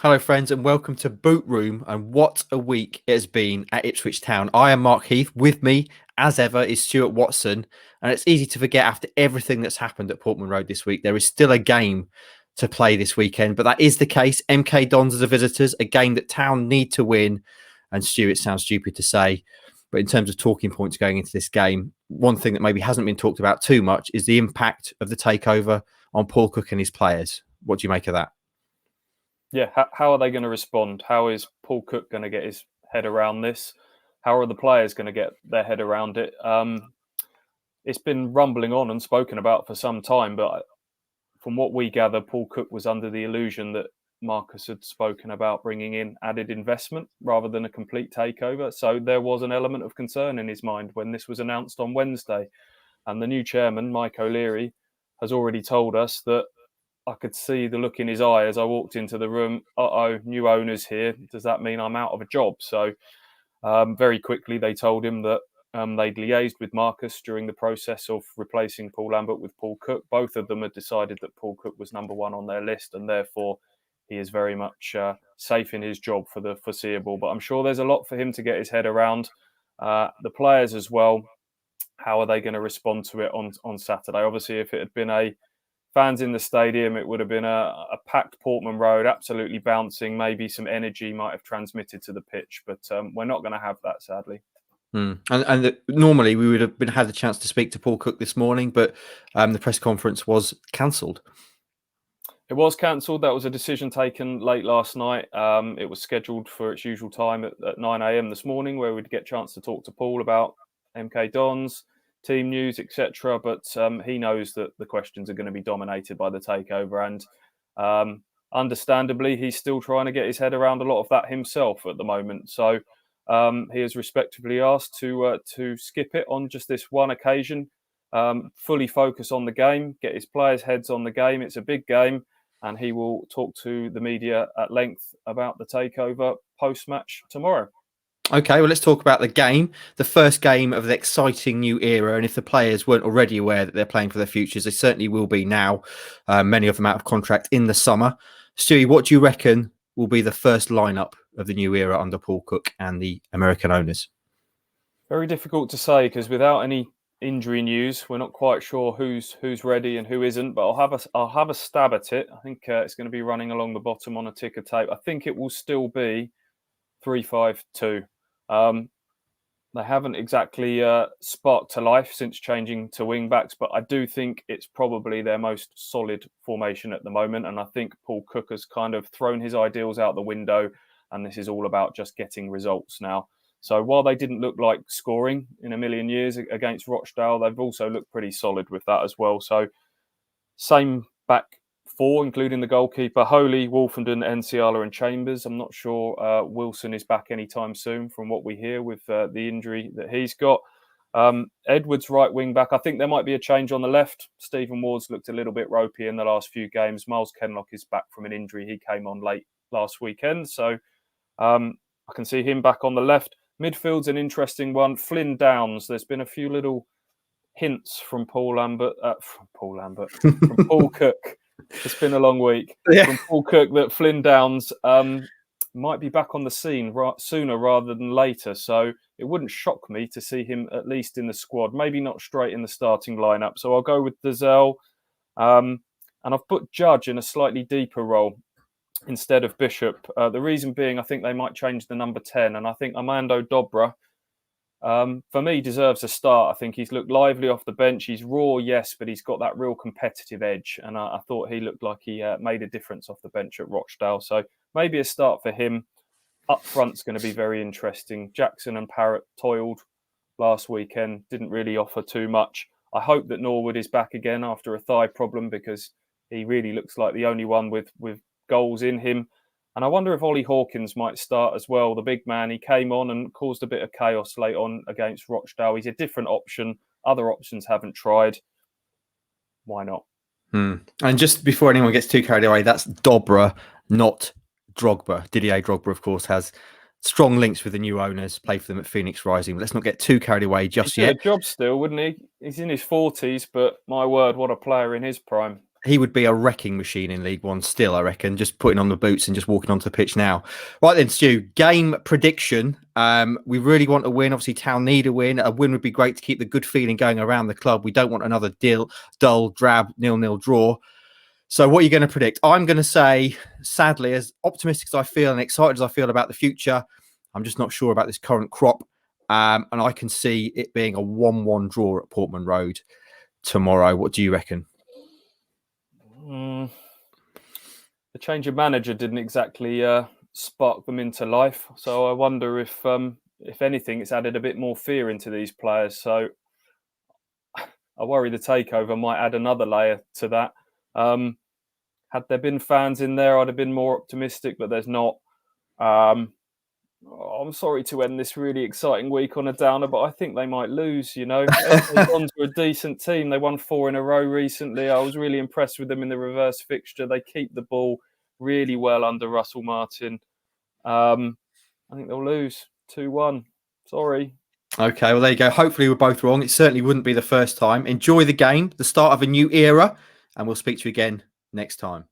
Hello, friends, and welcome to Boot Room. And what a week it has been at Ipswich Town. I am Mark Heath. With me, as ever, is Stuart Watson. And it's easy to forget after everything that's happened at Portman Road this week, there is still a game to play this weekend. But that is the case. MK Dons are the visitors, a game that Town need to win. And Stuart, it sounds stupid to say, but in terms of talking points going into this game, one thing that maybe hasn't been talked about too much is the impact of the takeover on Paul Cook and his players. What do you make of that? Yeah, how are they going to respond? How is Paul Cook going to get his head around this? How are the players going to get their head around it? It's been rumbling on and spoken about for some time, but from what we gather, Paul Cook was under the illusion that Marcus had spoken about bringing in added investment rather than a complete takeover. So there was an element of concern in his mind when this was announced on Wednesday. And the new chairman, Mike O'Leary, has already told us that I could see the look in his eye as I walked into the room. New owners here. Does that mean I'm out of a job? So very quickly they told him that they'd liaised with Marcus during the process of replacing Paul Lambert with Paul Cook. Both of them had decided that Paul Cook was number one on their list, and therefore he is very much safe in his job for the foreseeable. But I'm sure there's a lot for him to get his head around. The players as well. How are they going to respond to it on Saturday? Obviously, if it had been fans in the stadium, it would have been a packed Portman Road, absolutely bouncing. Maybe some energy might have transmitted to the pitch, but we're not going to have that, sadly. Normally we would have had the chance to speak to Paul Cook this morning, but the press conference was cancelled. It was cancelled. That was a decision taken late last night. It was scheduled for its usual time at 9 a.m. this morning, where we'd get a chance to talk to Paul about MK Dons, team news, etc. But he knows that the questions are going to be dominated by the takeover, and understandably, he's still trying to get his head around a lot of that himself at the moment. So he has respectfully asked to skip it on just this one occasion, fully focus on the game, get his players' heads on the game. It's a big game, and he will talk to the media at length about the takeover post-match tomorrow. Okay, well, let's talk about the game, the first game of the exciting new era. And if the players weren't already aware that they're playing for their futures, they certainly will be now. Many of them out of contract in the summer. Stewie, what do you reckon will be the first lineup of the new era under Paul Cook and the American owners? Very difficult to say because without any injury news, we're not quite sure who's ready and who isn't. But I'll have a stab at it. I think it's going to be running along the bottom on a ticker tape. I think it will still be 3-5-2. They haven't exactly sparked to life since changing to wing backs, but I do think it's probably their most solid formation at the moment. And I think Paul Cook has kind of thrown his ideals out the window, and this is all about just getting results now. So while they didn't look like scoring in a million years against Rochdale, they've also looked pretty solid with that as well. So same back four, including the goalkeeper, Holy, Wolfenden, Enciala and Chambers. I'm not sure Wilson is back anytime soon from what we hear with the injury that he's got. Edwards, right wing back. I think there might be a change on the left. Stephen Ward's looked a little bit ropey in the last few games. Miles Kenlock is back from an injury. He came on late last weekend. So I can see him back on the left. Midfield's an interesting one. Flynn Downs. There's been a few little hints from Paul Cook. It's been a long week. Yeah. From Paul Cook that Flynn Downs might be back on the scene sooner rather than later. So it wouldn't shock me to see him at least in the squad, maybe not straight in the starting lineup. So I'll go with Dazelle. And I've put Judge in a slightly deeper role instead of Bishop. The reason being, I think they might change the number 10. And I think Armando Dobra, for me, deserves a start. I think he's looked lively off the bench. He's raw, yes, but he's got that real competitive edge. And I thought he looked like he made a difference off the bench at Rochdale. So maybe a start for him. Up front's going to be very interesting. Jackson and Parrott toiled last weekend, didn't really offer too much. I hope that Norwood is back again after a thigh problem because he really looks like the only one with goals in him. And I wonder if Ollie Hawkins might start as well. The big man, he came on and caused a bit of chaos late on against Rochdale. He's a different option. Other options haven't tried. Why not? And just before anyone gets too carried away, that's Dobra, not Drogba. Didier Drogba, of course, has strong links with the new owners, played for them at Phoenix Rising. But let's not get too carried away just yet. He'd do a job still, wouldn't he? He's in his 40s, but my word, what a player in his prime. he would be a wrecking machine in League One still, I reckon, just putting on the boots and just walking onto the pitch now. Right then, Stu, game prediction. We really want to win. Obviously, Town need a win. A win would be great to keep the good feeling going around the club. We don't want another dull, drab, 0-0 draw. So what are you going to predict? I'm going to say, sadly, as optimistic as I feel and excited as I feel about the future, I'm just not sure about this current crop. And I can see it being a 1-1 draw at Portman Road tomorrow. What do you reckon? The change of manager didn't exactly spark them into life. So I wonder if anything, it's added a bit more fear into these players. So I worry the takeover might add another layer to that. Had there been fans in there, I'd have been more optimistic, but there's not. I'm sorry to end this really exciting week on a downer, but I think they might lose, you know. Dons were a decent team. They won 4 in a row recently. I was really impressed with them in the reverse fixture. They keep the ball really well under Russell Martin. I think they'll lose 2-1. Sorry. Okay, well, there you go. Hopefully we're both wrong. It certainly wouldn't be the first time. Enjoy the game, the start of a new era, and we'll speak to you again next time.